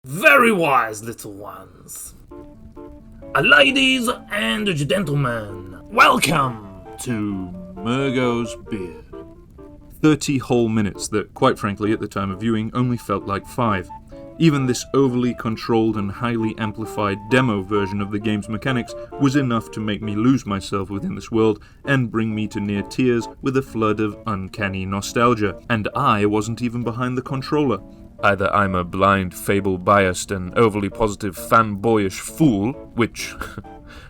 Very wise, little ones. Ladies and gentlemen, welcome to Murgo's Beard. 30 whole minutes that, quite frankly, at the time of viewing, only felt like 5. Even this overly controlled and highly amplified demo version of the game's mechanics was enough to make me lose myself within this world and bring me to near tears with a flood of uncanny nostalgia. And I wasn't even behind the controller. Either I'm a blind, Fable-biased and overly positive fanboyish fool, which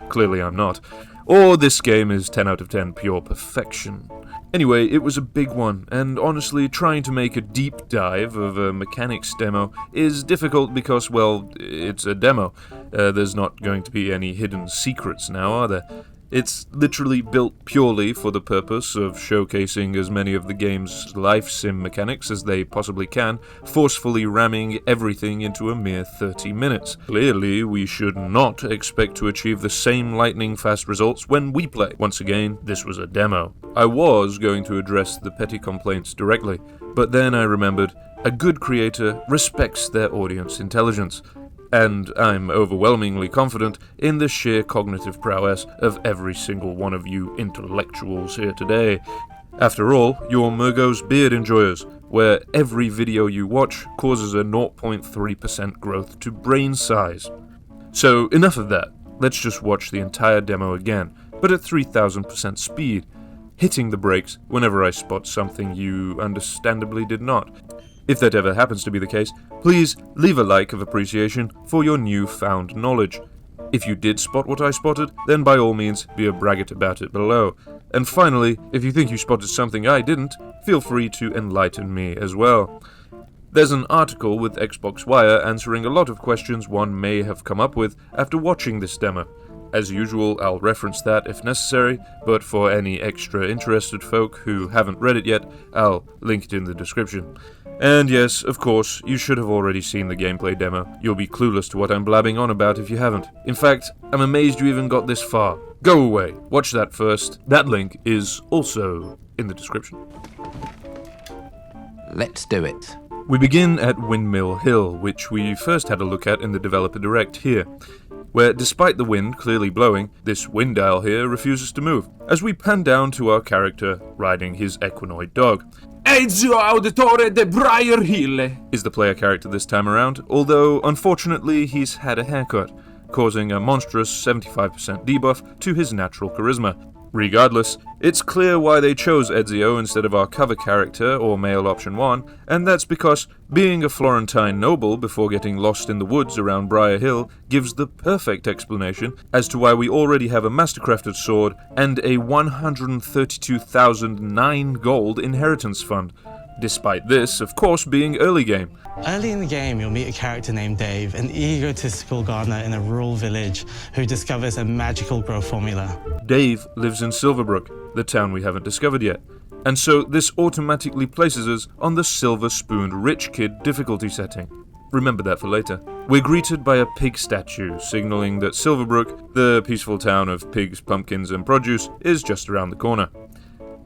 clearly I'm not, or this game is 10 out of 10 pure perfection. Anyway, it was a big one, and honestly, trying to make a deep dive of a mechanics demo is difficult because, well, it's a demo. There's not going to be any hidden secrets now, are there? It's literally built purely for the purpose of showcasing as many of the game's life sim mechanics as they possibly can, forcefully ramming everything into a mere 30 minutes. Clearly, we should not expect to achieve the same lightning-fast results when we play. Once again, this was a demo. I was going to address the petty complaints directly, but then I remembered a good creator respects their audience intelligence. And I'm overwhelmingly confident in the sheer cognitive prowess of every single one of you intellectuals here today. After all, you're Murgo's Beard enjoyers, where every video you watch causes a 0.3% growth to brain size. So enough of that, let's just watch the entire demo again, but at 3000% speed, hitting the brakes whenever I spot something you understandably did not. If that ever happens to be the case, please leave a like of appreciation for your newfound knowledge. If you did spot what I spotted, then by all means be a braggart about it below. And finally, if you think you spotted something I didn't, feel free to enlighten me as well. There's an article with Xbox Wire answering a lot of questions one may have come up with after watching this demo. As usual, I'll reference that if necessary, but for any extra interested folk who haven't read it yet, I'll link it in the description. And yes, of course, you should have already seen the gameplay demo. You'll be clueless to what I'm blabbing on about if you haven't. In fact, I'm amazed you even got this far. Go away, watch that first. That link is also in the description. Let's do it. We begin at Windmill Hill, which we first had a look at in the Developer Direct here, where despite the wind clearly blowing, this wind dial here refuses to move, as we pan down to our character riding his equinoid dog. Ezio Auditore de Briar Hill Is the player character this time around, although unfortunately he's had a haircut, causing a monstrous 75% debuff to his natural charisma. Regardless, it's clear why they chose Ezio instead of our cover character or male option 1, and that's because being a Florentine noble before getting lost in the woods around Briar Hill gives the perfect explanation as to why we already have a mastercrafted sword and a 132,009 gold inheritance fund. Despite this, of course, being early game. Early in the game, you'll meet a character named Dave, an egotistical gardener in a rural village who discovers a magical growth formula. Dave lives in Silverbrook, the town we haven't discovered yet, and so this automatically places us on the silver-spooned rich kid difficulty setting. Remember that for later. We're greeted by a pig statue, signaling that Silverbrook, the peaceful town of pigs, pumpkins, and produce, is just around the corner.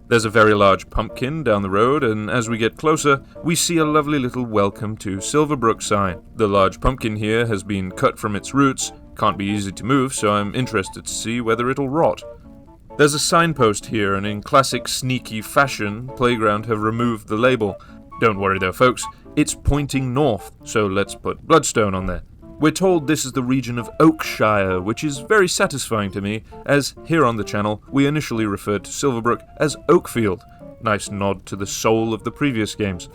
There's a very large pumpkin down the road, and as we get closer, we see a lovely little Welcome to Silverbrook sign. The large pumpkin here has been cut from its roots, can't be easy to move, so I'm interested to see whether it'll rot. There's a signpost here, and in classic sneaky fashion, Playground have removed the label. Don't worry though, folks, it's pointing north, so let's put Bloodstone on there. We're told this is the region of Oakshire, which is very satisfying to me, as here on the channel we initially referred to Silverbrook as Oakfield. Nice nod to the soul of the previous games.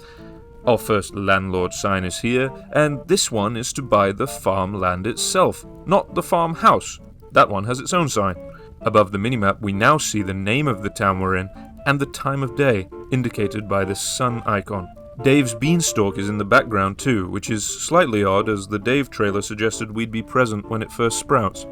Our first landlord sign is here, and this one is to buy the farmland itself, not the farmhouse. That one has its own sign. Above the minimap we now see the name of the town we're in, and the time of day, indicated by this sun icon. Dave's beanstalk is in the background too, which is slightly odd as the Dave trailer suggested we'd be present when it first sprouts.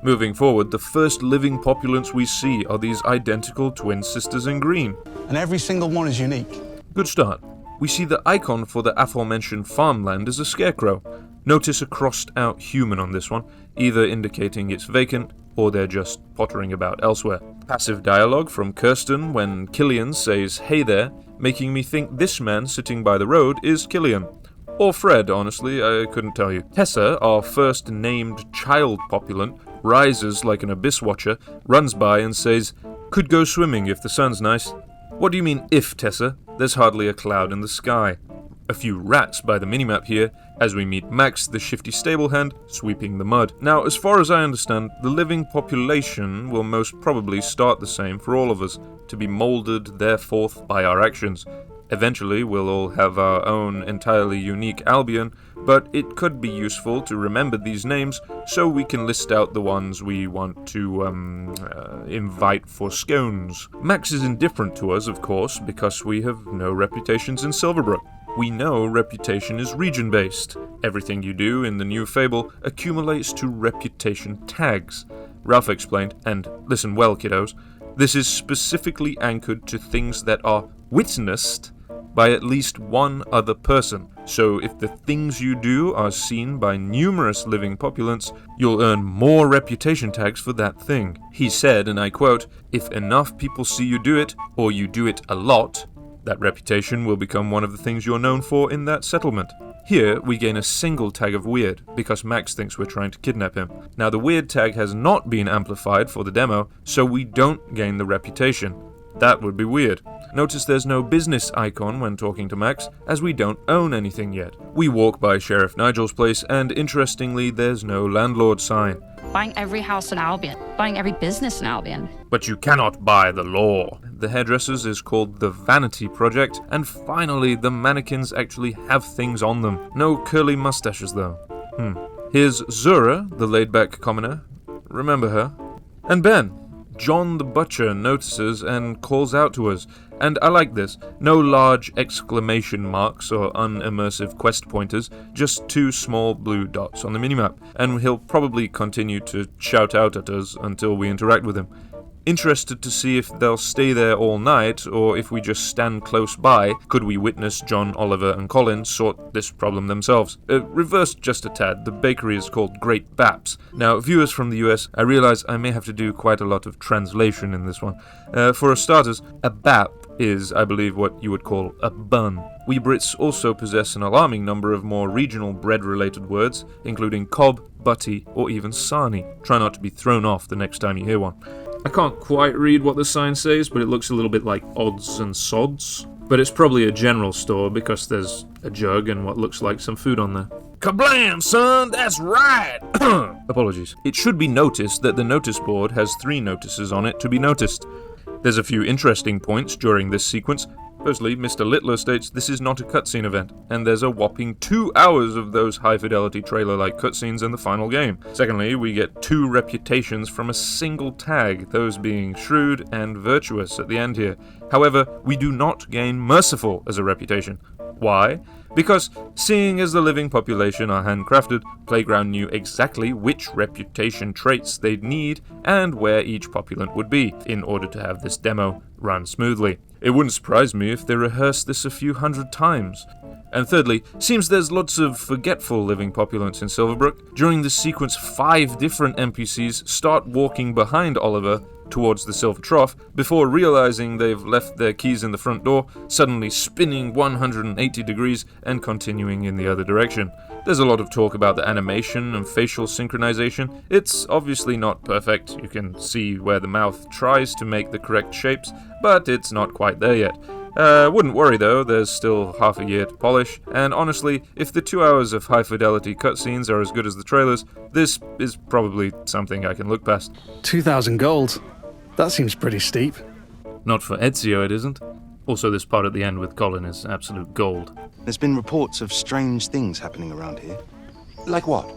Moving forward, the first living populants we see are these identical twin sisters in green. And every single one is unique. Good start. We see the icon for the aforementioned farmland is a scarecrow. Notice a crossed out human on this one, either indicating it's vacant or they're just pottering about elsewhere. Passive dialogue from Kirsten when Killian says hey there, making me think this man sitting by the road is Killian. Or Fred, honestly, I couldn't tell you. Tessa, our first named child populant, rises like an abyss watcher, runs by and says, "Could go swimming if the sun's nice." What do you mean if, Tessa? There's hardly a cloud in the sky. A few rats by the minimap here, as we meet Max, the shifty stable hand, sweeping the mud. Now, as far as I understand, the living population will most probably start the same for all of us, to be moulded thereforth by our actions. Eventually, we'll all have our own entirely unique Albion, but it could be useful to remember these names so we can list out the ones we want to, invite for scones. Max is indifferent to us, of course, because we have no reputations in Silverbrook. We know reputation is region-based. Everything you do in the new Fable accumulates to reputation tags. Ralph explained, and listen well, kiddos, this is specifically anchored to things that are witnessed by at least one other person. So if the things you do are seen by numerous living populants, you'll earn more reputation tags for that thing. He said, and I quote, "If enough people see you do it, or you do it a lot, that reputation will become one of the things you're known for in that settlement." Here, we gain a single tag of weird, because Max thinks we're trying to kidnap him. Now, the weird tag has not been amplified for the demo, so we don't gain the reputation. That would be weird. Notice there's no business icon when talking to Max, as we don't own anything yet. We walk by Sheriff Nigel's place, and interestingly, there's no landlord sign. Buying every house in Albion, buying every business in Albion. But you cannot buy the law. The hairdressers is called the Vanity Project, and finally, the mannequins actually have things on them. No curly mustaches, though. Here's Zura, the laid-back commoner. Remember her? And Ben. John the Butcher notices and calls out to us, and I like this. No large exclamation marks or unimmersive quest pointers, just 2 small blue dots on the minimap, and he'll probably continue to shout out at us until we interact with him. Interested to see if they'll stay there all night, or if we just stand close by, could we witness John, Oliver, and Colin sort this problem themselves. Reversed just a tad, the bakery is called Great Baps. Now, viewers from the US, I realize I may have to do quite a lot of translation in this one. For starters, a bap is, I believe, what you would call a bun. We Brits also possess an alarming number of more regional bread-related words, including cob, butty, or even sarnie. Try not to be thrown off the next time you hear one. I can't quite read what the sign says, but it looks a little bit like odds and sods. But it's probably a general store because there's a jug and what looks like some food on there. Kablam, son, that's right! Apologies. It should be noticed that the notice board has 3 notices on it to be noticed. There's a few interesting points during this sequence. Firstly, Mr. Littler states this is not a cutscene event, and there's a whopping 2 hours of those high-fidelity trailer-like cutscenes in the final game. Secondly, we get 2 reputations from a single tag, those being Shrewd and Virtuous at the end here. However, we do not gain Merciful as a reputation. Why? Because, seeing as the living population are handcrafted, Playground knew exactly which reputation traits they'd need and where each populant would be, in order to have this demo run smoothly. It wouldn't surprise me if they rehearsed this a few hundred times. And thirdly, seems there's lots of forgetful living populants in Silverbrook. During this sequence, 5 different NPCs start walking behind Oliver towards the Silver Trough before realizing they've left their keys in the front door, suddenly spinning 180 degrees and continuing in the other direction. There's a lot of talk about the animation and facial synchronization. It's obviously not perfect. You can see where the mouth tries to make the correct shapes, but it's not quite there yet. Wouldn't worry though, there's still half a year to polish, and honestly, if the 2 hours of high-fidelity cutscenes are as good as the trailers, this is probably something I can look past. 2,000 gold. That seems pretty steep. Not for Ezio, it isn't. Also, this part at the end with Colin is absolute gold. There's been reports of strange things happening around here. Like what?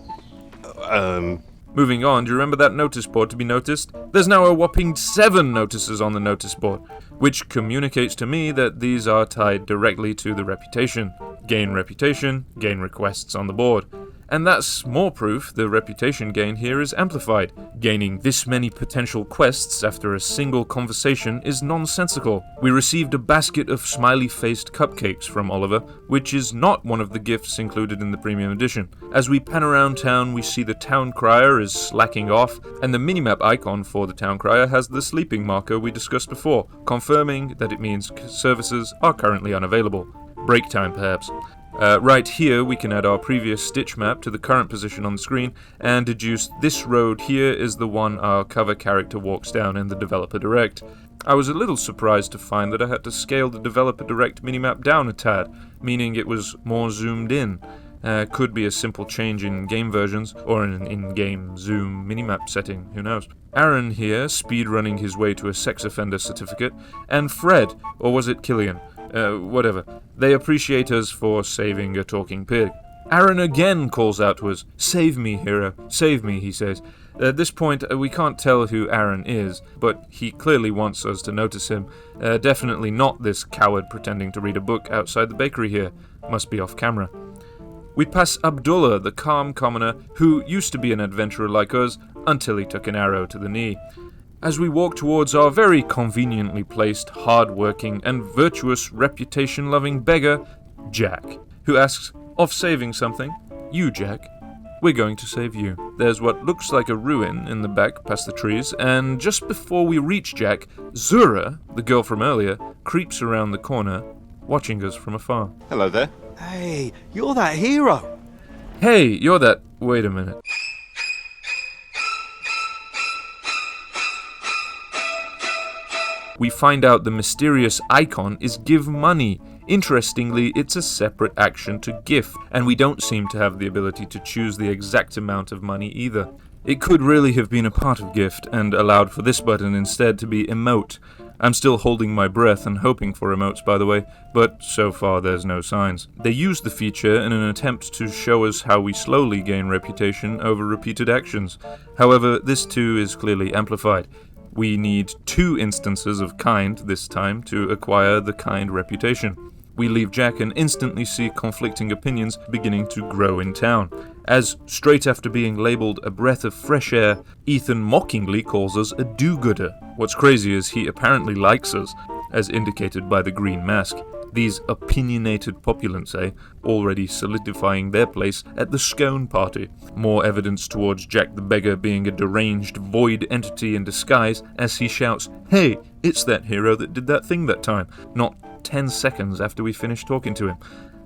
Moving on, do you remember that notice board to be noticed? There's now a whopping 7 notices on the notice board, which communicates to me that these are tied directly to the reputation. Gain reputation, gain requests on the board. And that's more proof the reputation gain here is amplified. Gaining this many potential quests after a single conversation is nonsensical. We received a basket of smiley-faced cupcakes from Oliver, which is not one of the gifts included in the premium edition. As we pan around town, we see the town crier is slacking off, and the minimap icon for the town crier has the sleeping marker we discussed before, confirming that it means services are currently unavailable. Break time, perhaps. Right here we can add our previous stitch map to the current position on the screen and deduce this road here is the one our cover character walks down in the Developer Direct. I was a little surprised to find that I had to scale the Developer Direct minimap down a tad, meaning it was more zoomed in. Could be a simple change in game versions, or an in-game zoom minimap setting, who knows. Aaron here, speedrunning his way to a sex offender certificate, and Fred, or was it Killian? Whatever. They appreciate us for saving a talking pig. Aaron again calls out to us, "Save me, hero, save me," he says. At this point, we can't tell who Aaron is, but he clearly wants us to notice him. Definitely not this coward pretending to read a book outside the bakery here. Must be off camera. We pass Abdullah, the calm commoner, who used to be an adventurer like us, until he took an arrow to the knee. As we walk towards our very conveniently placed, hard-working, and virtuous reputation-loving beggar, Jack, who asks, "Of saving something? You, Jack. We're going to save you." There's what looks like a ruin in the back past the trees, and just before we reach Jack, Zura, the girl from earlier, creeps around the corner, watching us from afar. Hello there. Hey, you're that hero. Hey, you're that... Wait a minute. We find out the mysterious icon is give money. Interestingly, it's a separate action to gift, and we don't seem to have the ability to choose the exact amount of money either. It could really have been a part of gift, and allowed for this button instead to be emote. I'm still holding my breath and hoping for emotes, by the way, but so far there's no signs. They use the feature in an attempt to show us how we slowly gain reputation over repeated actions. However, this too is clearly amplified. We need 2 instances of kind this time to acquire the kind reputation. We leave Jack and instantly see conflicting opinions beginning to grow in town. As, straight after being labelled a breath of fresh air, Ethan mockingly calls us a do-gooder. What's crazy is he apparently likes us, as indicated by the green mask. These opinionated populants, already solidifying their place at the scone party. More evidence towards Jack the Beggar being a deranged void entity in disguise as he shouts, "Hey, it's that hero that did that thing that time," not 10 seconds after we finish talking to him.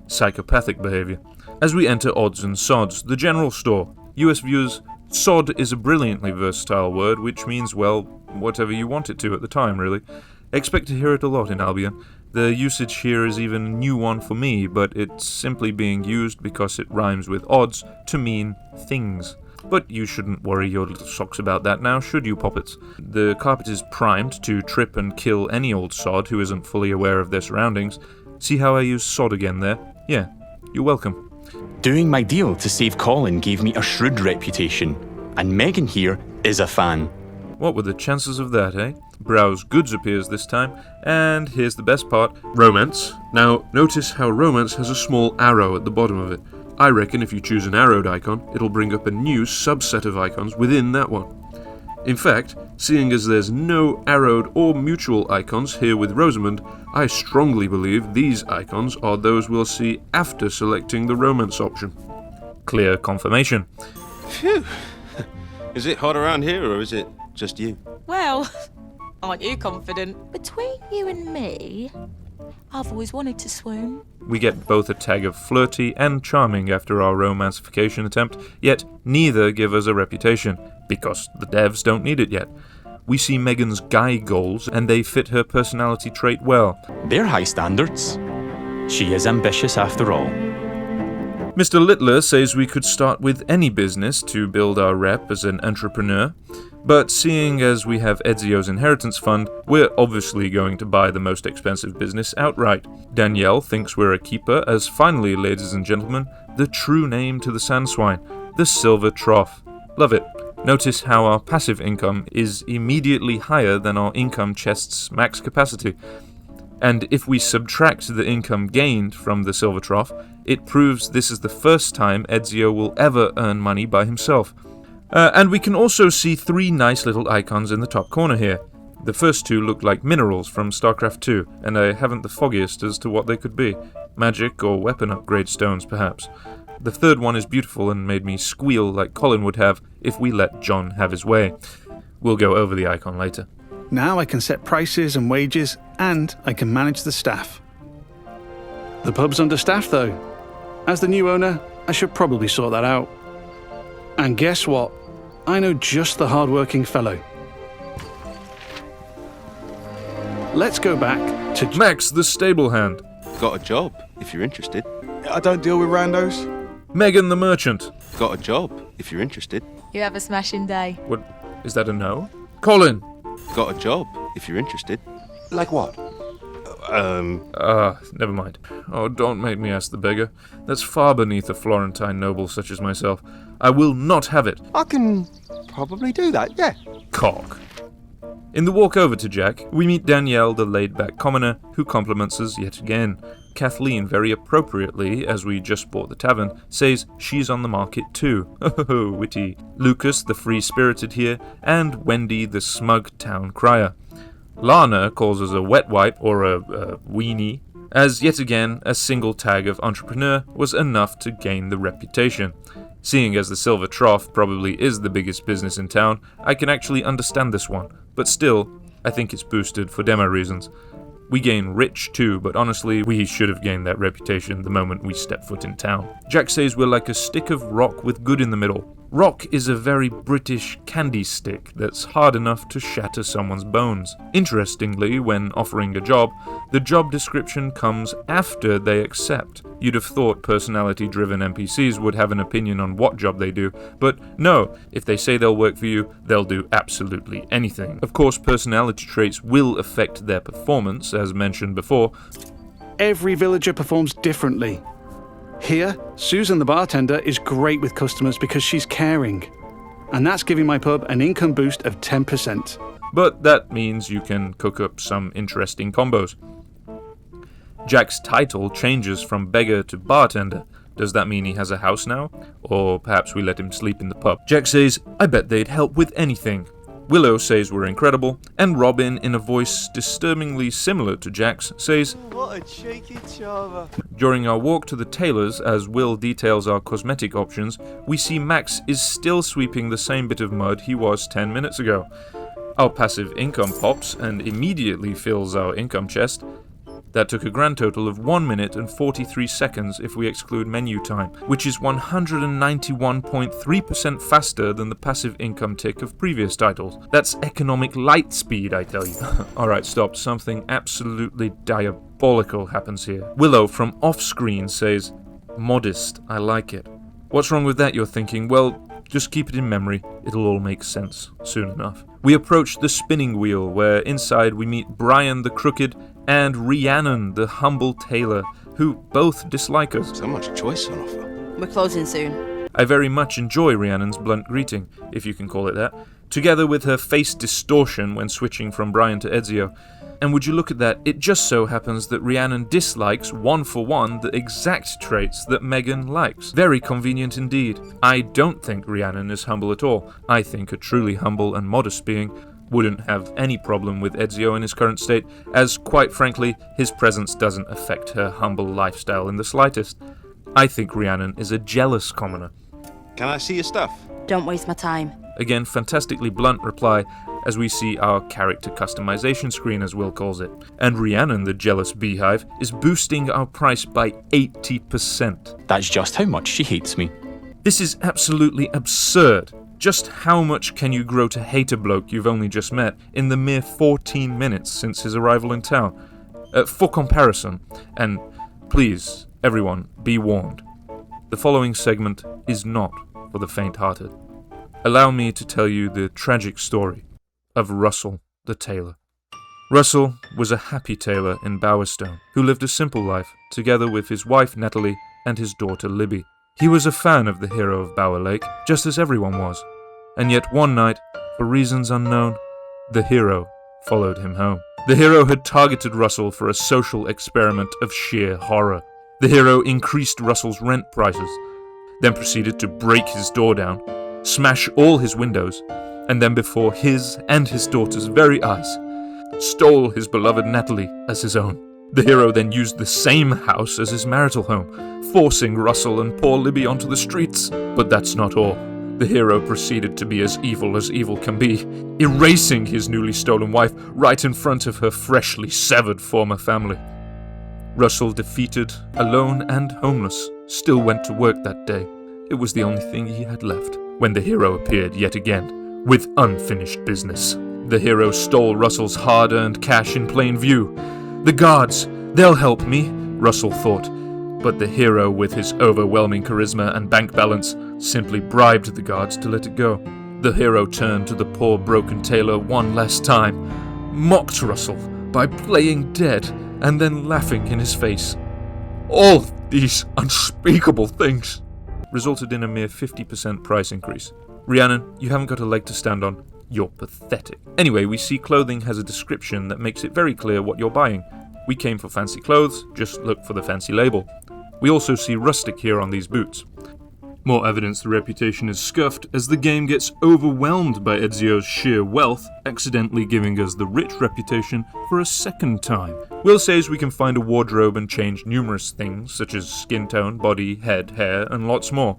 Psychopathic behavior. As we enter Odds and Sods, the general store. US viewers, sod is a brilliantly versatile word, which means, well, whatever you want it to at the time, really. Expect to hear it a lot in Albion. The usage here is even a new one for me, but it's simply being used because it rhymes with odds to mean things. But you shouldn't worry your little socks about that now, should you, poppets? The carpet is primed to trip and kill any old sod who isn't fully aware of their surroundings. See how I use sod again there? Yeah, you're welcome. Doing my deal to save Colin gave me a shrewd reputation, and Megan here is a fan. What were the chances of that, eh? Browse goods appears this time, and here's the best part, romance. Now, notice how romance has a small arrow at the bottom of it. I reckon if you choose an arrowed icon, it'll bring up a new subset of icons within that one. In fact, seeing as there's no arrowed or mutual icons here with Rosamund, I strongly believe these icons are those we'll see after selecting the romance option. Clear confirmation. Phew. Is it hot around here, or is it just you? Well, aren't you confident? Between you and me, I've always wanted to swoon. We get both a tag of flirty and charming after our romancification attempt, yet neither give us a reputation, because the devs don't need it yet. We see Megan's guy goals, and they fit her personality trait well. They're high standards. She is ambitious after all. Mr. Littler says we could start with any business to build our rep as an entrepreneur, but seeing as we have Ezio's inheritance fund, we're obviously going to buy the most expensive business outright. Danielle thinks we're a keeper, as finally, ladies and gentlemen, the true name to the Sandswine, the Silver Trough. Love it. Notice how our passive income is immediately higher than our income chest's max capacity. And if we subtract the income gained from the Silver Trough, it proves this is the first time Ezio will ever earn money by himself. And we can also see 3 nice little icons in the top corner here. The first 2 look like minerals from StarCraft 2, and I haven't the foggiest as to what they could be. Magic or weapon upgrade stones, perhaps. The third one is beautiful and made me squeal like Colin would have if we let John have his way. We'll go over the icon later. Now I can set prices and wages, and I can manage the staff. The pub's understaffed though. As the new owner, I should probably sort that out. And guess what? I know just the hard-working fellow. Let's go back to Max the stable hand. Got a job, if you're interested. I don't deal with randos. Megan the merchant. Got a job, if you're interested. You have a smashing day. What, is that a no? Colin. Got a job, if you're interested. Like what? Never mind. Oh, don't make me ask the beggar. That's far beneath a Florentine noble such as myself. I will not have it. I can probably do that, yeah. Cock. In the walk over to Jack, we meet Danielle, the laid-back commoner, who compliments us yet again. Kathleen, very appropriately, as we just bought the tavern, says she's on the market too. Oh, witty. Lucas, the free-spirited here, and Wendy, the smug town crier. Lana calls us a wet wipe, or a weenie, as yet again a single tag of entrepreneur was enough to gain the reputation. Seeing as the Silver Trough probably is the biggest business in town, I can actually understand this one, but still, I think it's boosted for demo reasons. We gain rich too, but honestly, we should have gained that reputation the moment we step foot in town. Jack says we're like a stick of rock with good in the middle. Rock is a very British candy stick that's hard enough to shatter someone's bones. Interestingly, when offering a job, the job description comes after they accept. You'd have thought personality-driven NPCs would have an opinion on what job they do, but no, if they say they'll work for you, they'll do absolutely anything. Of course, personality traits will affect their performance, as mentioned before. every villager performs differently. Here, Susan the bartender is great with customers because she's caring. And that's giving my pub an income boost of 10%. But that means you can cook up some interesting combos. Jack's title changes from beggar to bartender. Does that mean he has a house now? Or perhaps we let him sleep in the pub? Jack says, I bet they'd help with anything. Willow says we're incredible, and Robin, in a voice disturbingly similar to Jack's, says, What a cheeky chava. During our walk to the tailor's, as Will details our cosmetic options, we see Max is still sweeping the same bit of mud he was 10 minutes ago. Our passive income pops and immediately fills our income chest. That took a grand total of 1 minute and 43 seconds if we exclude menu time, which is 191.3% faster than the passive income tick of previous titles. That's economic light speed, I tell you. Alright, stop. Something absolutely diabolical happens here. Willow from off-screen says, modest, I like it. What's wrong with that, you're thinking? Well, just keep it in memory. It'll all make sense soon enough. We approach the spinning wheel, where inside we meet Brian the Crooked and Rhiannon the Humble Tailor, who both dislike us. So much choice on offer. We're closing soon. I very much enjoy Rhiannon's blunt greeting, if you can call it that, together with her face distortion when switching from Brian to Ezio. And would you look at that, it just so happens that Rhiannon dislikes, one for one, the exact traits that Megan likes. Very convenient indeed. I don't think Rhiannon is humble at all. I think a truly humble and modest being wouldn't have any problem with Ezio in his current state, as quite frankly, his presence doesn't affect her humble lifestyle in the slightest. I think Rhiannon is a jealous commoner. Can I see your stuff? Don't waste my time. Again, fantastically blunt reply, as we see our character customization screen, as Will calls it. And Rhiannon, the jealous beehive, is boosting our price by 80%. That's just how much she hates me. This is absolutely absurd. Just how much can you grow to hate a bloke you've only just met in the mere 14 minutes since his arrival in town? For comparison, and please, everyone, be warned, the following segment is not for the faint-hearted. Allow me to tell you the tragic story of Russell the tailor. Russell was a happy tailor in Bowerstone who lived a simple life together with his wife Natalie and his daughter Libby. He was a fan of the hero of Bower Lake, just as everyone was. And yet one night, for reasons unknown, the hero followed him home. The hero had targeted Russell for a social experiment of sheer horror. The hero increased Russell's rent prices, then proceeded to break his door down, smash all his windows, and then before his and his daughter's very eyes, stole his beloved Natalie as his own. The hero then used the same house as his marital home, forcing Russell and poor Libby onto the streets. But that's not all. The hero proceeded to be as evil can be, erasing his newly stolen wife right in front of her freshly severed former family. Russell, defeated, alone and homeless, still went to work that day. It was the only thing he had left. When the hero appeared yet again, with unfinished business. The hero stole Russell's hard-earned cash in plain view. The guards, they'll help me, Russell thought. But the hero, with his overwhelming charisma and bank balance, simply bribed the guards to let it go. The hero turned to the poor broken tailor one last time, mocked Russell by playing dead, and then laughing in his face. All these unspeakable things resulted in a mere 50% price increase. Rhiannon, you haven't got a leg to stand on. You're pathetic. Anyway, we see clothing has a description that makes it very clear what you're buying. We came for fancy clothes, just look for the fancy label. We also see rustic here on these boots. More evidence the reputation is scuffed as the game gets overwhelmed by Ezio's sheer wealth, accidentally giving us the rich reputation for a second time. Will says we can find a wardrobe and change numerous things, such as skin tone, body, head, hair, and lots more.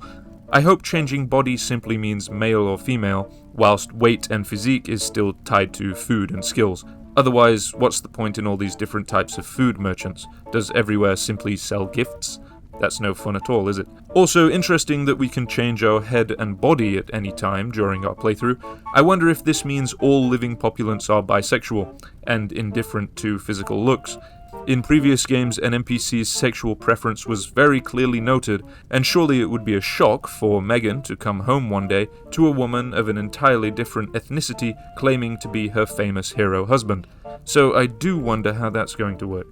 I hope changing body simply means male or female, whilst weight and physique is still tied to food and skills. Otherwise, what's the point in all these different types of food merchants? Does everywhere simply sell gifts? That's no fun at all, is it? Also, interesting that we can change our head and body at any time during our playthrough. I wonder if this means all living populants are bisexual, and indifferent to physical looks. In previous games, an NPC's sexual preference was very clearly noted, and surely it would be a shock for Megan to come home one day to a woman of an entirely different ethnicity claiming to be her famous hero husband. So I do wonder how that's going to work.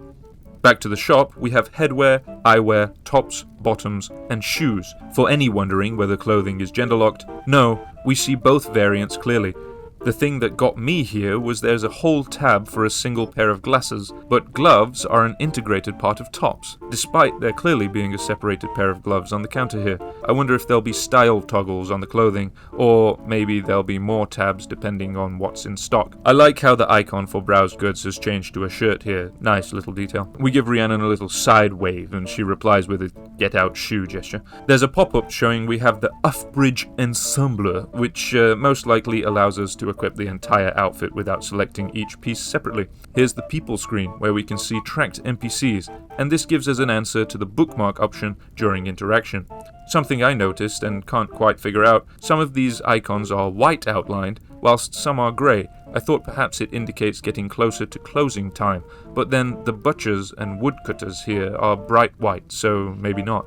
Back to the shop, we have headwear, eyewear, tops, bottoms, and shoes. For any wondering whether clothing is gender-locked, no, we see both variants clearly. The thing that got me here was there's a whole tab for a single pair of glasses, but gloves are an integrated part of tops, despite there clearly being a separated pair of gloves on the counter here. I wonder if there'll be style toggles on the clothing, or maybe there'll be more tabs depending on what's in stock. I like how the icon for browse goods has changed to a shirt here. Nice little detail. We give Rhiannon a little side wave, and she replies with a get out shoe gesture. There's a pop-up showing we have the Uffbridge Ensemble, which most likely allows us to equip the entire outfit without selecting each piece separately. Here's the people screen, where we can see tracked NPCs, and this gives us an answer to the bookmark option during interaction. Something I noticed and can't quite figure out, some of these icons are white outlined, whilst some are grey. I thought perhaps it indicates getting closer to closing time, but then the butchers and woodcutters here are bright white, so maybe not.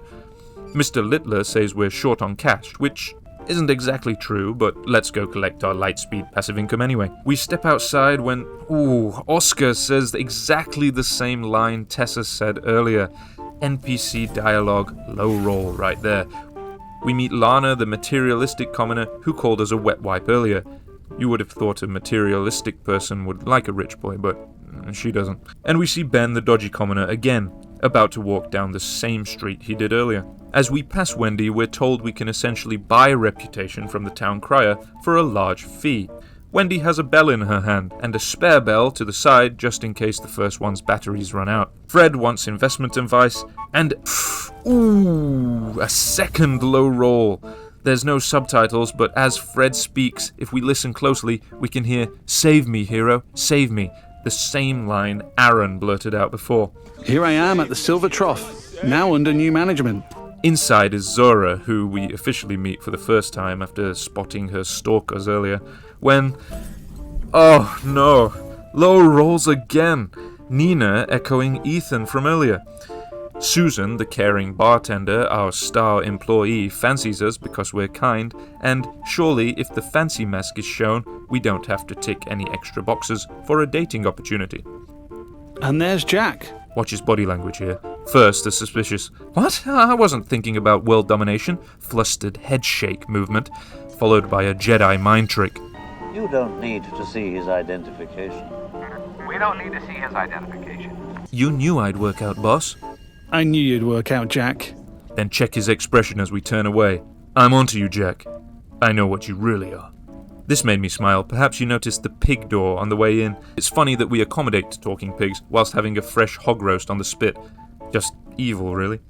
Mr. Littler says we're short on cash, which isn't exactly true, but let's go collect our Lightspeed passive income anyway. We step outside when, Oscar says exactly the same line Tessa said earlier. NPC dialogue, low roll right there. We meet Lana, the materialistic commoner who called us a wet wipe earlier. You would have thought a materialistic person would like a rich boy, but she doesn't. And we see Ben, the dodgy commoner, again, about to walk down the same street he did earlier. As we pass Wendy, we're told we can essentially buy reputation from the town crier for a large fee. Wendy has a bell in her hand, and a spare bell to the side just in case the first one's batteries run out. Fred wants investment advice, and a second low roll. There's no subtitles, but as Fred speaks, if we listen closely, we can hear, "Save me, hero, save me." The same line Aaron blurted out before. Here I am at the Silver Trough, now under new management. Inside is Zora, who we officially meet for the first time after spotting her stalkers earlier, when... oh no, low rolls again. Nina echoing Ethan from earlier. Susan, the caring bartender, our star employee, fancies us because we're kind, and surely if the fancy mask is shown, we don't have to tick any extra boxes for a dating opportunity. And there's Jack. Watch his body language here. First, a suspicious, "What? I wasn't thinking about world domination," flustered head shake movement, followed by a Jedi mind trick. You don't need to see his identification. We don't need to see his identification. You knew I'd work out, boss. I knew you'd work out, Jack. Then check his expression as we turn away. I'm onto you, Jack. I know what you really are. This made me smile. Perhaps you noticed the pig door on the way in. It's funny that we accommodate talking pigs whilst having a fresh hog roast on the spit. Just evil, really.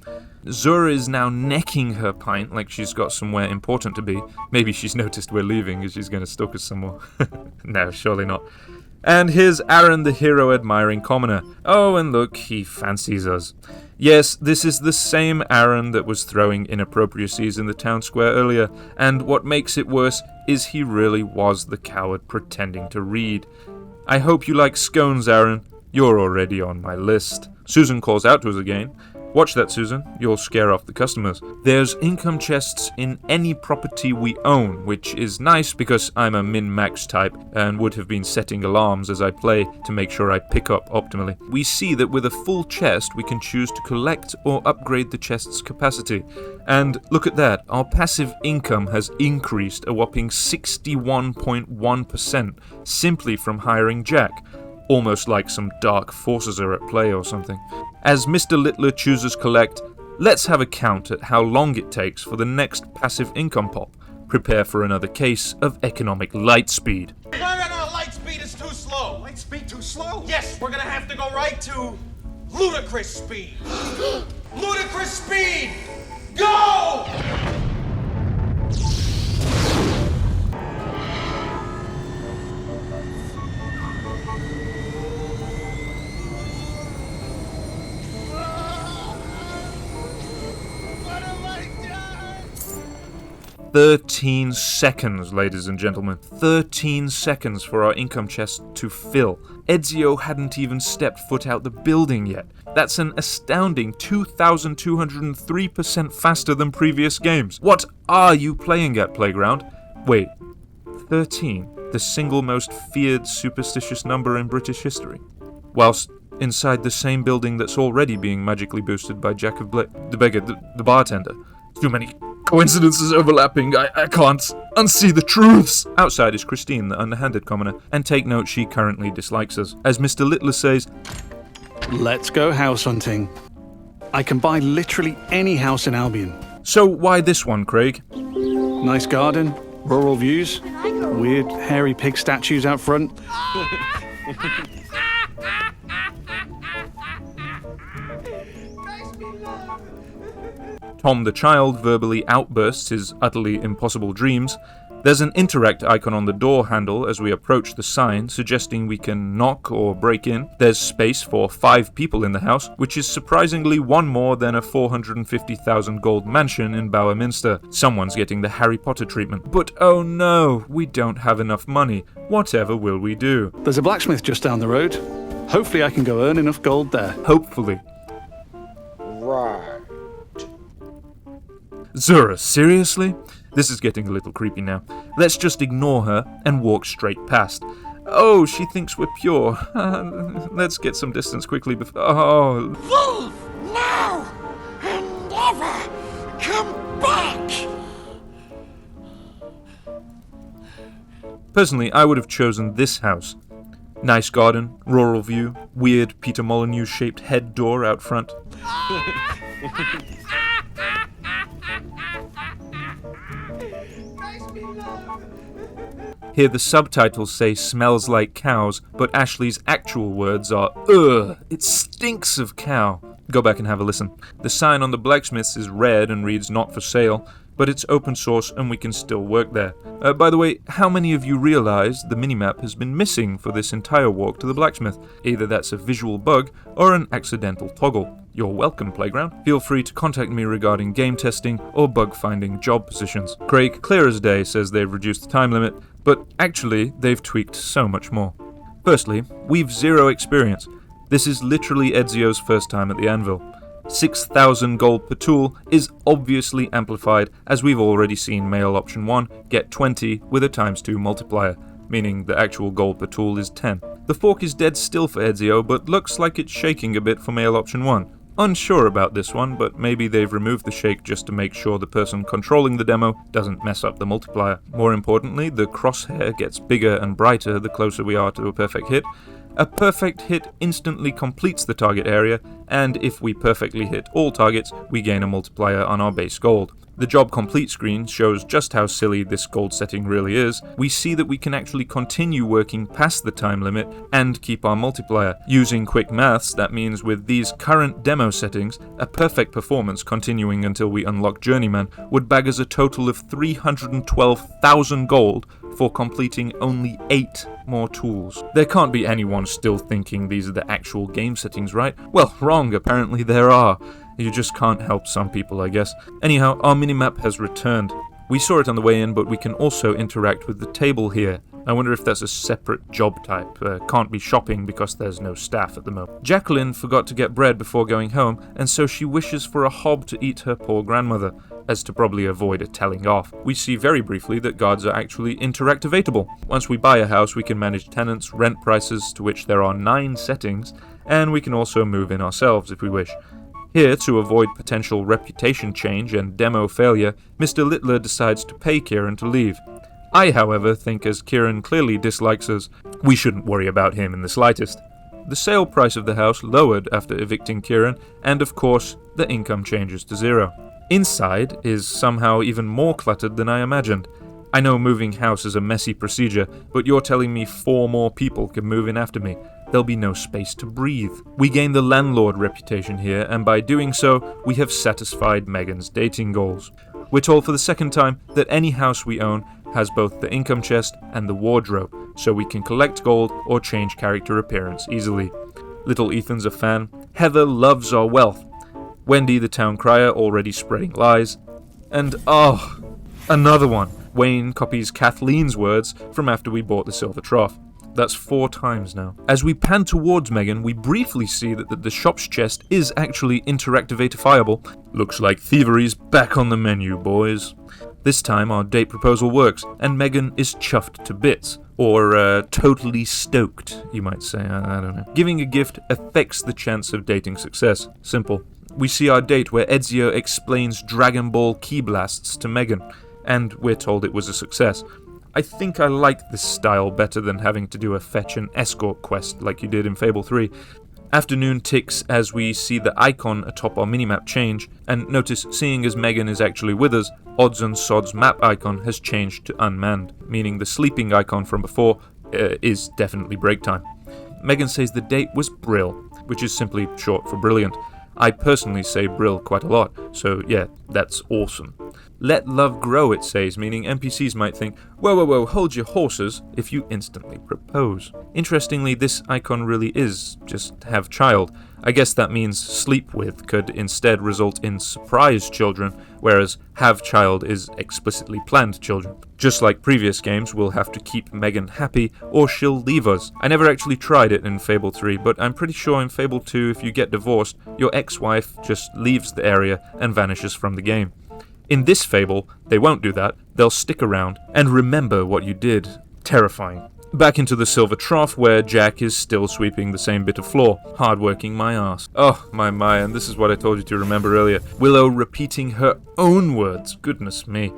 Zora is now necking her pint like she's got somewhere important to be. Maybe she's noticed we're leaving and she's going to stalk us some more. No, surely not. And here's Aaron, the hero-admiring commoner. Oh, and look, he fancies us. Yes, this is the same Aaron that was throwing inappropriacies in the town square earlier, and what makes it worse is he really was the coward pretending to read. I hope you like scones, Aaron. You're already on my list. Susan calls out to us again. Watch that, Susan. You'll scare off the customers. There's income chests in any property we own, which is nice because I'm a min-max type and would have been setting alarms as I play to make sure I pick up optimally. We see that with a full chest, we can choose to collect or upgrade the chest's capacity. And look at that, our passive income has increased a whopping 61.1% simply from hiring Jack. Almost like some dark forces are at play or something. As Mr. Littler chooses collect, let's have a count at how long it takes for the next passive income pop. Prepare for another case of economic light speed. No, light speed is too slow. Light speed too slow? Yes, we're gonna have to go right to ludicrous speed. Ludicrous speed! Go! 13 seconds, ladies and gentlemen. 13 seconds for our income chest to fill. Ezio hadn't even stepped foot out the building yet. That's an astounding 2,203% faster than previous games. What are you playing at, Playground? Wait, 13, the single most feared superstitious number in British history. Whilst inside the same building that's already being magically boosted by Jack of the beggar, the bartender. Too many coincidences overlapping, I can't unsee the truths. Outside is Christine, the underhanded commoner, and take note she currently dislikes us. As Mr. Littler says, let's go house hunting. I can buy literally any house in Albion. So why this one, Craig? Nice garden, rural views, weird hairy pig statues out front. Tom the child verbally outbursts his utterly impossible dreams. There's an interact icon on the door handle as we approach the sign, suggesting we can knock or break in. There's space for 5 people in the house, which is surprisingly one more than a 450,000 gold mansion in Bowerminster. Someone's getting the Harry Potter treatment. But oh no, we don't have enough money. Whatever will we do? There's a blacksmith just down the road. Hopefully I can go earn enough gold there. Hopefully. Right. Zura, seriously? This is getting a little creepy now. Let's just ignore her and walk straight past. Oh, she thinks we're pure. Let's get some distance quickly before... Oh. Leave now and never come back! Personally, I would have chosen this house. Nice garden, rural view, weird Peter Molyneux-shaped head door out front. Here the subtitles say smells like cows, but Ashley's actual words are, ugh, it stinks of cow. Go back and have a listen. The sign on the blacksmith's is red and reads not for sale, but it's open source and we can still work there. By the way, how many of you realize the minimap has been missing for this entire walk to the blacksmith? Either that's a visual bug or an accidental toggle. You're welcome, Playground. Feel free to contact me regarding game testing or bug finding job positions. Craig, clear as day, says they've reduced the time limit, but actually they've tweaked so much more. Firstly, we've 0 experience. This is literally Ezio's first time at the anvil. 6,000 gold per tool is obviously amplified, as we've already seen male option 1 get 20 with a ×2 multiplier, meaning the actual gold per tool is 10. The fork is dead still for Ezio, but looks like it's shaking a bit for male option 1. Unsure about this one, but maybe they've removed the shake just to make sure the person controlling the demo doesn't mess up the multiplier. More importantly, the crosshair gets bigger and brighter the closer we are to a perfect hit. A perfect hit instantly completes the target area, and if we perfectly hit all targets, we gain a multiplier on our base gold. The job complete screen shows just how silly this gold setting really is. We see that we can actually continue working past the time limit and keep our multiplier. Using quick maths, that means with these current demo settings, a perfect performance continuing until we unlock Journeyman would bag us a total of 312,000 gold for completing only 8 more tools. There can't be anyone still thinking these are the actual game settings, right? Well, wrong, apparently there are. You just can't help some people, I guess. Anyhow, our minimap has returned. We saw it on the way in, but we can also interact with the table here. I wonder if that's a separate job type. Can't be shopping because there's no staff at the moment. Jacqueline forgot to get bread before going home, and so she wishes for a hob to eat her poor grandmother, as to probably avoid a telling off. We see very briefly that guards are actually interactivatable. Once we buy a house, we can manage tenants, rent prices, to which there are 9 settings, and we can also move in ourselves if we wish. Here, to avoid potential reputation change and demo failure, Mr. Littler decides to pay Kieran to leave. I, however, think as Kieran clearly dislikes us, we shouldn't worry about him in the slightest. The sale price of the house lowered after evicting Kieran, and of course, the income changes to 0. Inside is somehow even more cluttered than I imagined. I know moving house is a messy procedure, but you're telling me 4 more people can move in after me. There'll be no space to breathe. We gain the landlord reputation here, and by doing so, we have satisfied Megan's dating goals. We're told for the second time that any house we own has both the income chest and the wardrobe, so we can collect gold or change character appearance easily. Little Ethan's a fan. Heather loves our wealth. Wendy, the town crier, already spreading lies. And another one. Wayne copies Kathleen's words from after we bought the silver trough. That's 4 times now. As we pan towards Megan, we briefly see that the shop's chest is actually interactivatifyable. Looks like thievery's back on the menu, boys. This time our date proposal works, and Megan is chuffed to bits. Or totally stoked, you might say, I don't know. Giving a gift affects the chance of dating success. Simple. We see our date where Ezio explains Dragon Ball Ki Blasts to Megan, and we're told it was a success. I think I like this style better than having to do a fetch and escort quest like you did in Fable 3. Afternoon ticks as we see the icon atop our minimap change, and notice seeing as Megan is actually with us, Odds and Sods map icon has changed to unmanned, meaning the sleeping icon from before is definitely break time. Megan says the date was brill, which is simply short for brilliant. I personally say brill quite a lot, so yeah, that's awesome. Let love grow, it says, meaning NPCs might think, whoa, hold your horses, if you instantly propose. Interestingly, this icon really is just have child. I guess that means sleep with could instead result in surprise children, whereas have child is explicitly planned children. Just like previous games, we'll have to keep Megan happy or she'll leave us. I never actually tried it in Fable 3, but I'm pretty sure in Fable 2 if you get divorced, your ex-wife just leaves the area and vanishes from the game. In this Fable, they won't do that, they'll stick around and remember what you did. Terrifying. Back into the silver trough where Jack is still sweeping the same bit of floor. Hard-working my ass. Oh, my, and this is what I told you to remember earlier. Willow repeating her own words. Goodness me.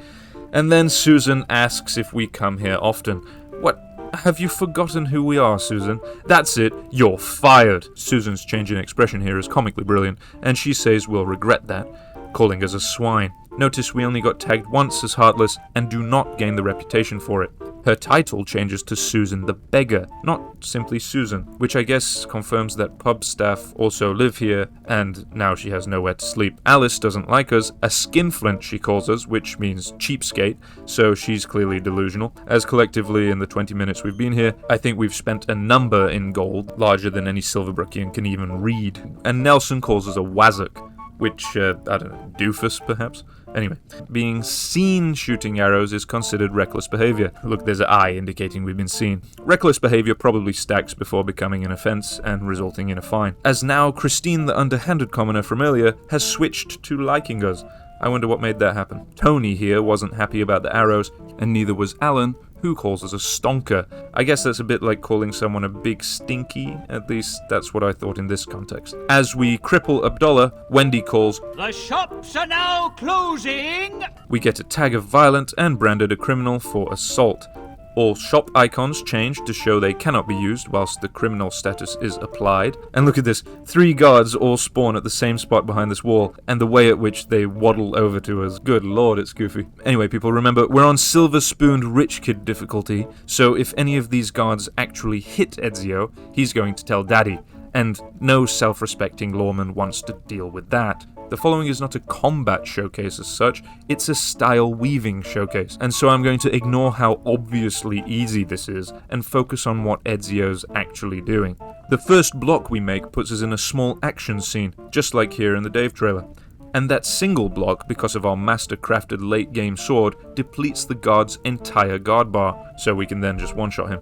And then Susan asks if we come here often. What? Have you forgotten who we are, Susan? That's it, you're fired. Susan's change in expression here is comically brilliant, and she says we'll regret that, calling us a swine. Notice we only got tagged once as heartless and do not gain the reputation for it. Her title changes to Susan the Beggar, not simply Susan, which I guess confirms that pub staff also live here, and now she has nowhere to sleep. Alice doesn't like us, a skinflint she calls us, which means cheapskate, so she's clearly delusional. As collectively in the 20 minutes we've been here, I think we've spent a number in gold, larger than any Silverbrookian can even read. And Nelson calls us a wazzock, which, I don't know, doofus perhaps? Anyway, being seen shooting arrows is considered reckless behavior. Look, there's an eye indicating we've been seen. Reckless behavior probably stacks before becoming an offense and resulting in a fine. As now Christine, the underhanded commoner from earlier, has switched to liking us. I wonder what made that happen. Tony here wasn't happy about the arrows, and neither was Alan, who calls us a stonker. I guess that's a bit like calling someone a big stinky, at least that's what I thought in this context. As we cripple Abdullah, Wendy calls, "The shops are now closing!" We get a tag of violent and branded a criminal for assault. All shop icons change to show they cannot be used whilst the criminal status is applied. And look at this, 3 guards all spawn at the same spot behind this wall, and the way at which they waddle over to us. Good lord, it's goofy. Anyway, people, remember, we're on Silver Spooned Rich Kid difficulty, so if any of these guards actually hit Ezio, he's going to tell Daddy. and no self-respecting lawman wants to deal with that. The following is not a combat showcase as such, it's a style weaving showcase, and so I'm going to ignore how obviously easy this is and focus on what Ezio's actually doing. The first block we make puts us in a small action scene, just like here in the Dave trailer. And that single block, because of our master-crafted late-game sword, depletes the guard's entire guard bar, so we can then just one-shot him.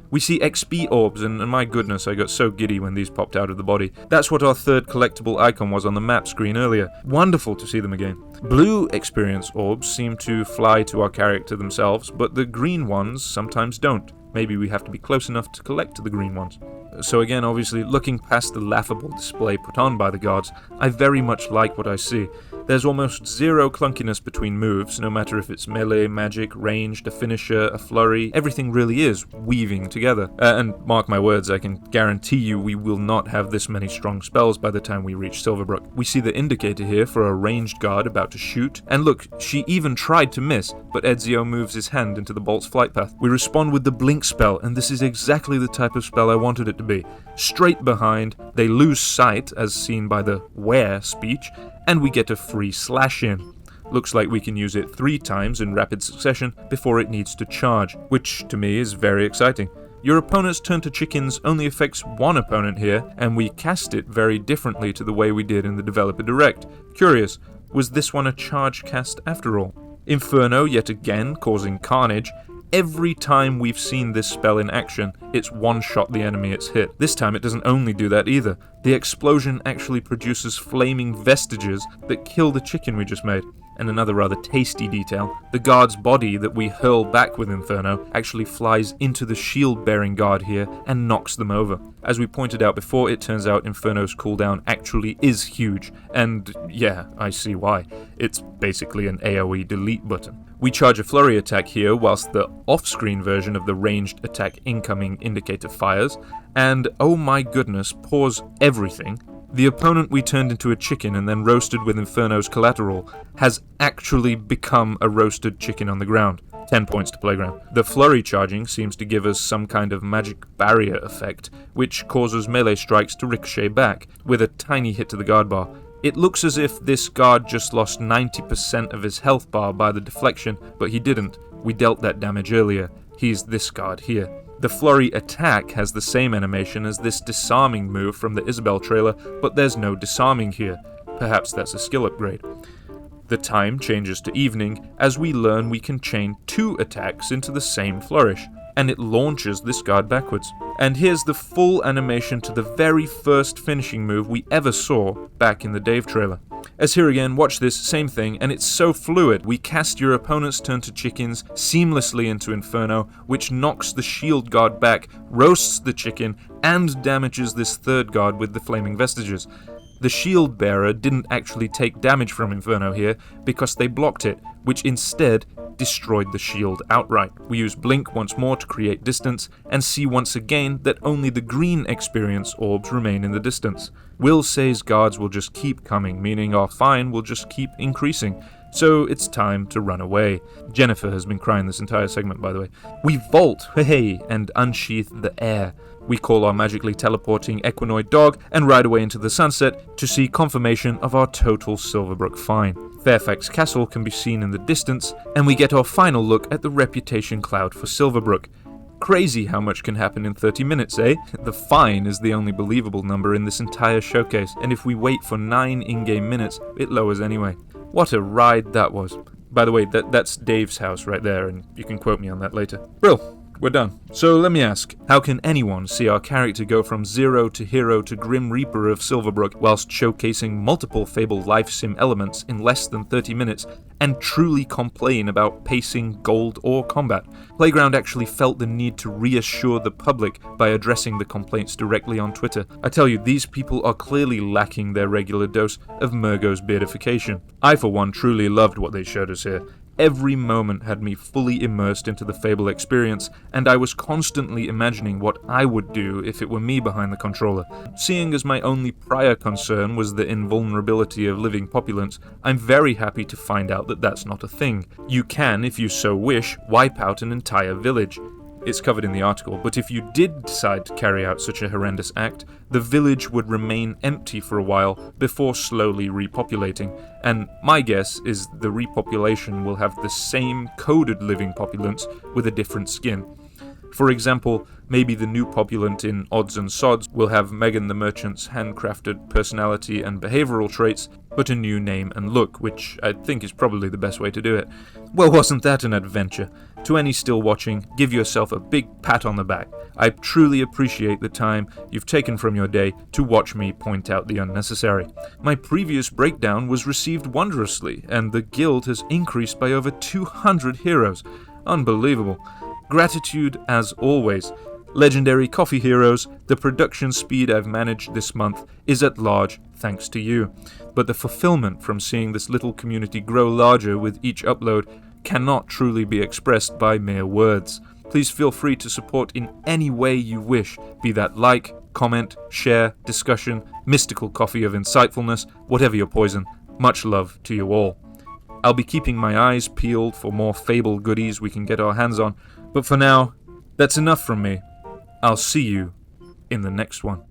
We see XP orbs, and my goodness, I got so giddy when these popped out of the body. That's what our third collectible icon was on the map screen earlier. Wonderful to see them again. Blue experience orbs seem to fly to our character themselves, but the green ones sometimes don't. Maybe we have to be close enough to collect the green ones. So again, obviously, looking past the laughable display put on by the guards, I very much like what I see. There's almost zero clunkiness between moves, no matter if it's melee, magic, ranged, a finisher, a flurry, everything really is weaving together. And mark my words, I can guarantee you we will not have this many strong spells by the time we reach Silverbrook. We see the indicator here for a ranged guard about to shoot, and look, she even tried to miss, but Ezio moves his hand into the bolt's flight path. We respond with the blink spell, and this is exactly the type of spell I wanted it to be. Straight behind, they lose sight, as seen by the "where" speech, and we get a free slash in. Looks like we can use it 3 times in rapid succession before it needs to charge, which to me is very exciting. Your opponent's turn to chickens only affects one opponent here, and we cast it very differently to the way we did in the Developer Direct. Curious, was this one a charge cast after all? Inferno yet again causing carnage. Every time we've seen this spell in action, it's one-shot the enemy it's hit. This time it doesn't only do that either. The explosion actually produces flaming vestiges that kill the chicken we just made. And another rather tasty detail, the guard's body that we hurl back with Inferno actually flies into the shield-bearing guard here and knocks them over. As we pointed out before, it turns out Inferno's cooldown actually is huge, and yeah, I see why. It's basically an AoE delete button. We charge a flurry attack here whilst the off-screen version of the ranged attack incoming indicator fires, and oh my goodness, pause everything. The opponent we turned into a chicken and then roasted with Inferno's collateral has actually become a roasted chicken on the ground. 10 points to Playground. The flurry charging seems to give us some kind of magic barrier effect, which causes melee strikes to ricochet back, with a tiny hit to the guard bar. It looks as if this guard just lost 90% of his health bar by the deflection, but he didn't. We dealt that damage earlier. He's this guard here. The flurry attack has the same animation as this disarming move from the Isabelle trailer, but there's no disarming here. Perhaps that's a skill upgrade. The time changes to evening as we learn we can chain 2 attacks into the same flourish, and it launches this guard backwards. And here's the full animation to the very first finishing move we ever saw back in the Dave trailer. As here again, watch this, same thing, and it's so fluid. We cast your opponent's turn to chickens seamlessly into Inferno, which knocks the shield guard back, roasts the chicken, and damages this third guard with the flaming vestiges. The shield bearer didn't actually take damage from Inferno here because they blocked it, which instead destroyed the shield outright. We use Blink once more to create distance, and see once again that only the green experience orbs remain in the distance. Will says guards will just keep coming, meaning our fine will just keep increasing. So it's time to run away. Jennifer has been crying this entire segment, by the way. We vault, hey, and unsheath the air. We call our magically teleporting equinoid dog and ride away into the sunset to see confirmation of our total Silverbrook fine. Fairfax Castle can be seen in the distance, and we get our final look at the reputation cloud for Silverbrook. Crazy how much can happen in 30 minutes, eh? The fine is the only believable number in this entire showcase, and if we wait for 9 in-game minutes, it lowers anyway. What a ride that was. By the way, that's Dave's house right there, and you can quote me on that later. Brill. We're done. So let me ask, how can anyone see our character go from zero to hero to Grim Reaper of Silverbrook whilst showcasing multiple Fable life sim elements in less than 30 minutes and truly complain about pacing, gold, or combat? Playground actually felt the need to reassure the public by addressing the complaints directly on Twitter. I tell you, these people are clearly lacking their regular dose of Murgo's beardification. I, for one, truly loved what they showed us here. Every moment had me fully immersed into the Fable experience, and I was constantly imagining what I would do if it were me behind the controller. Seeing as my only prior concern was the invulnerability of living populace, I'm very happy to find out that that's not a thing. You can, if you so wish, wipe out an entire village. it's covered in the article, but if you did decide to carry out such a horrendous act, the village would remain empty for a while before slowly repopulating, and my guess is the repopulation will have the same coded living populants with a different skin. For example, maybe the new populant in Odds and Sods will have Megan the Merchant's handcrafted personality and behavioral traits, but a new name and look, which I think is probably the best way to do it. Well, wasn't that an adventure? To any still watching, give yourself a big pat on the back. I truly appreciate the time you've taken from your day to watch me point out the unnecessary. My previous breakdown was received wondrously, and the guild has increased by over 200 heroes. Unbelievable. Gratitude as always. Legendary coffee heroes, the production speed I've managed this month is at large thanks to you. But the fulfillment from seeing this little community grow larger with each upload cannot truly be expressed by mere words. Please feel free to support in any way you wish, be that like, comment, share, discussion, mystical coffee of insightfulness, whatever your poison. Much love to you all. I'll be keeping my eyes peeled for more Fable goodies we can get our hands on, but for now, that's enough from me. I'll see you in the next one.